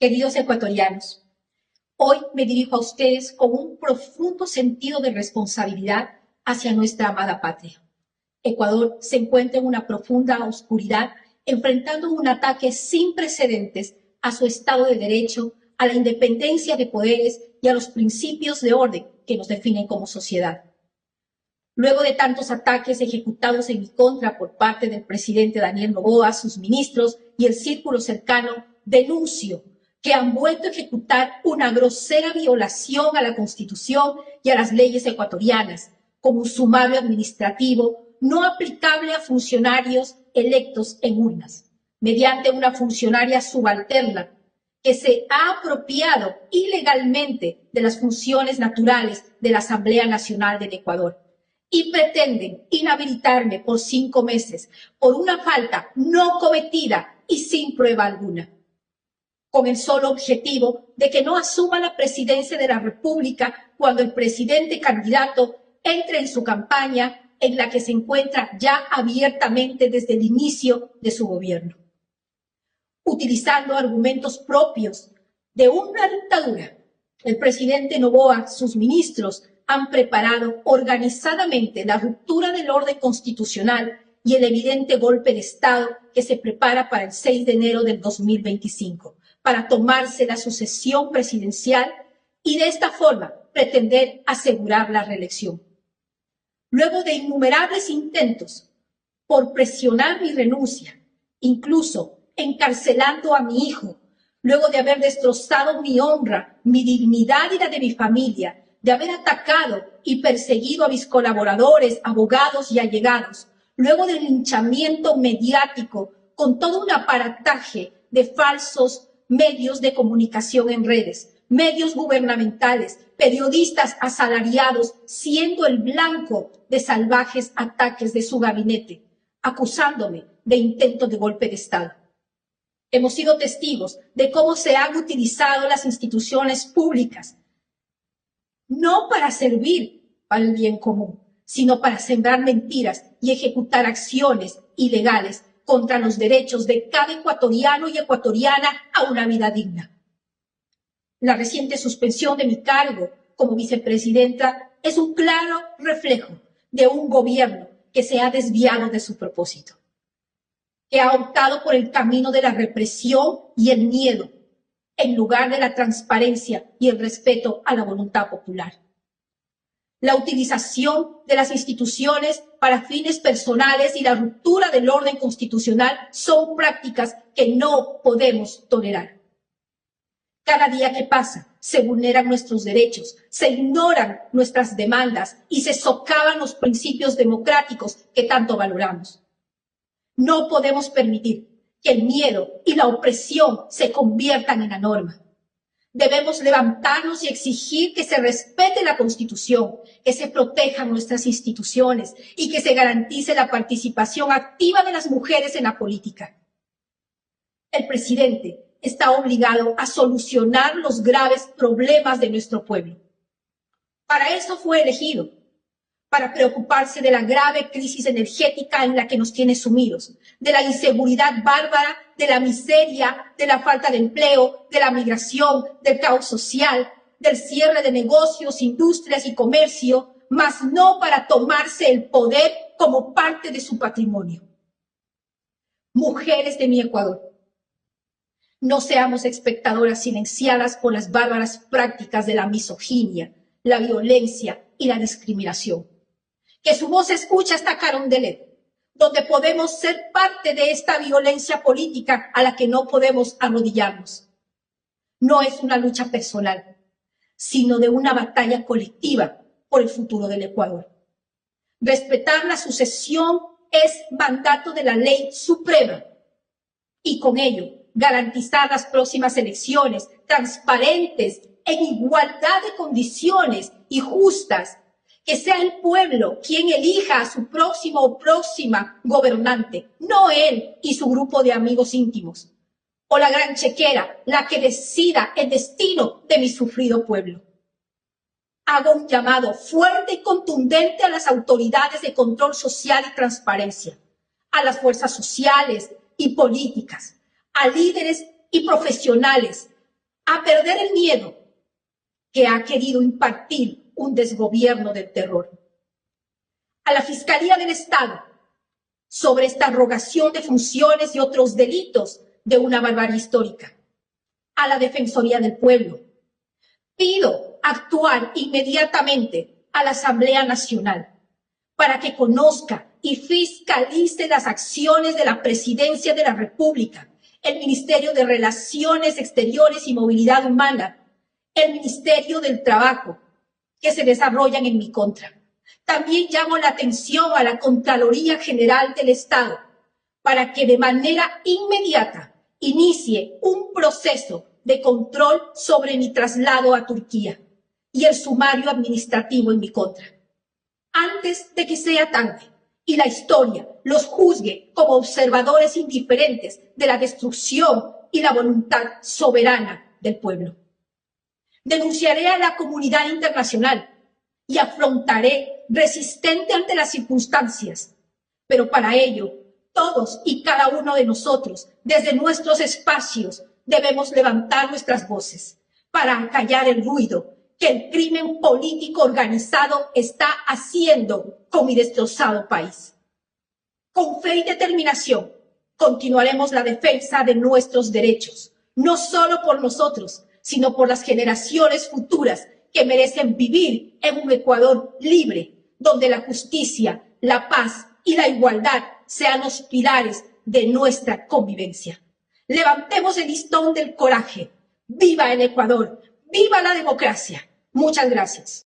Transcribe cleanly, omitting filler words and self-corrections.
Queridos ecuatorianos, hoy me dirijo a ustedes con un profundo sentido de responsabilidad hacia nuestra amada patria. Ecuador se encuentra en una profunda oscuridad, enfrentando un ataque sin precedentes a su Estado de Derecho, a la independencia de poderes y a los principios de orden que nos definen como sociedad. Luego de tantos ataques ejecutados en mi contra por parte del presidente Daniel Noboa, sus ministros y el círculo cercano, denuncio que han vuelto a ejecutar una grosera violación a la Constitución y a las leyes ecuatorianas, como un sumario administrativo no aplicable a funcionarios electos en urnas, mediante una funcionaria subalterna que se ha apropiado ilegalmente de las funciones naturales de la Asamblea Nacional del Ecuador y pretenden inhabilitarme por 5 meses por una falta no cometida y sin prueba alguna, con el solo objetivo de que no asuma la presidencia de la República cuando el presidente candidato entre en su campaña, en la que se encuentra ya abiertamente desde el inicio de su gobierno. Utilizando argumentos propios de una dictadura, el presidente Noboa, sus ministros, han preparado organizadamente la ruptura del orden constitucional y el evidente golpe de Estado que se prepara para el 6 de enero del 2025, para tomarse la sucesión presidencial y de esta forma pretender asegurar la reelección. Luego de innumerables intentos por presionar mi renuncia, incluso encarcelando a mi hijo, luego de haber destrozado mi honra, mi dignidad y la de mi familia, de haber atacado y perseguido a mis colaboradores, abogados y allegados, luego del linchamiento mediático con todo un aparataje de falsos medios de comunicación en redes, medios gubernamentales, periodistas asalariados, siendo el blanco de salvajes ataques de su gabinete, acusándome de intento de golpe de Estado. Hemos sido testigos de cómo se han utilizado las instituciones públicas, no para servir para el bien común, sino para sembrar mentiras y ejecutar acciones ilegales contra los derechos de cada ecuatoriano y ecuatoriana a una vida digna. La reciente suspensión de mi cargo como vicepresidenta es un claro reflejo de un gobierno que se ha desviado de su propósito, que ha optado por el camino de la represión y el miedo, en lugar de la transparencia y el respeto a la voluntad popular. La utilización de las instituciones para fines personales y la ruptura del orden constitucional son prácticas que no podemos tolerar. Cada día que pasa se vulneran nuestros derechos, se ignoran nuestras demandas y se socavan los principios democráticos que tanto valoramos. No podemos permitir que el miedo y la opresión se conviertan en la norma. Debemos levantarnos y exigir que se respete la Constitución, que se protejan nuestras instituciones y que se garantice la participación activa de las mujeres en la política. El presidente está obligado a solucionar los graves problemas de nuestro pueblo. Para eso fue elegido, para preocuparse de la grave crisis energética en la que nos tiene sumidos, de la inseguridad bárbara, de la miseria, de la falta de empleo, de la migración, del caos social, del cierre de negocios, industrias y comercio, mas no para tomarse el poder como parte de su patrimonio. Mujeres de mi Ecuador, no seamos espectadoras silenciadas por las bárbaras prácticas de la misoginia, la violencia y la discriminación. Que su voz se escuche hasta Carondelet, donde podemos ser parte de esta violencia política a la que no podemos arrodillarnos. No es una lucha personal, sino de una batalla colectiva por el futuro del Ecuador. Respetar la sucesión es mandato de la ley suprema y con ello garantizar las próximas elecciones transparentes, en igualdad de condiciones y justas, que sea el pueblo quien elija a su próximo o próxima gobernante, no él y su grupo de amigos íntimos, o la gran chequera, la que decida el destino de mi sufrido pueblo. Hago un llamado fuerte y contundente a las autoridades de control social y transparencia, a las fuerzas sociales y políticas, a líderes y profesionales, a perder el miedo que ha querido impartir un desgobierno del terror. A la Fiscalía del Estado, sobre esta arrogación de funciones y otros delitos de una barbarie histórica. A la Defensoría del Pueblo, pido actuar inmediatamente a la Asamblea Nacional para que conozca y fiscalice las acciones de la Presidencia de la República, el Ministerio de Relaciones Exteriores y Movilidad Humana, el Ministerio del Trabajo, que se desarrollan en mi contra. También llamo la atención a la Contraloría General del Estado para que de manera inmediata inicie un proceso de control sobre mi traslado a Turquía y el sumario administrativo en mi contra. Antes de que sea tarde y la historia los juzgue como observadores indiferentes de la destrucción y la voluntad soberana del pueblo. Denunciaré a la comunidad internacional y afrontaré resistente ante las circunstancias, pero para ello todos y cada uno de nosotros, desde nuestros espacios, debemos levantar nuestras voces para acallar el ruido que el crimen político organizado está haciendo con mi destrozado país. Con fe y determinación continuaremos la defensa de nuestros derechos, no solo por nosotros, sino por las generaciones futuras que merecen vivir en un Ecuador libre, donde la justicia, la paz y la igualdad sean los pilares de nuestra convivencia. Levantemos el listón del coraje. ¡Viva el Ecuador! ¡Viva la democracia! Muchas gracias.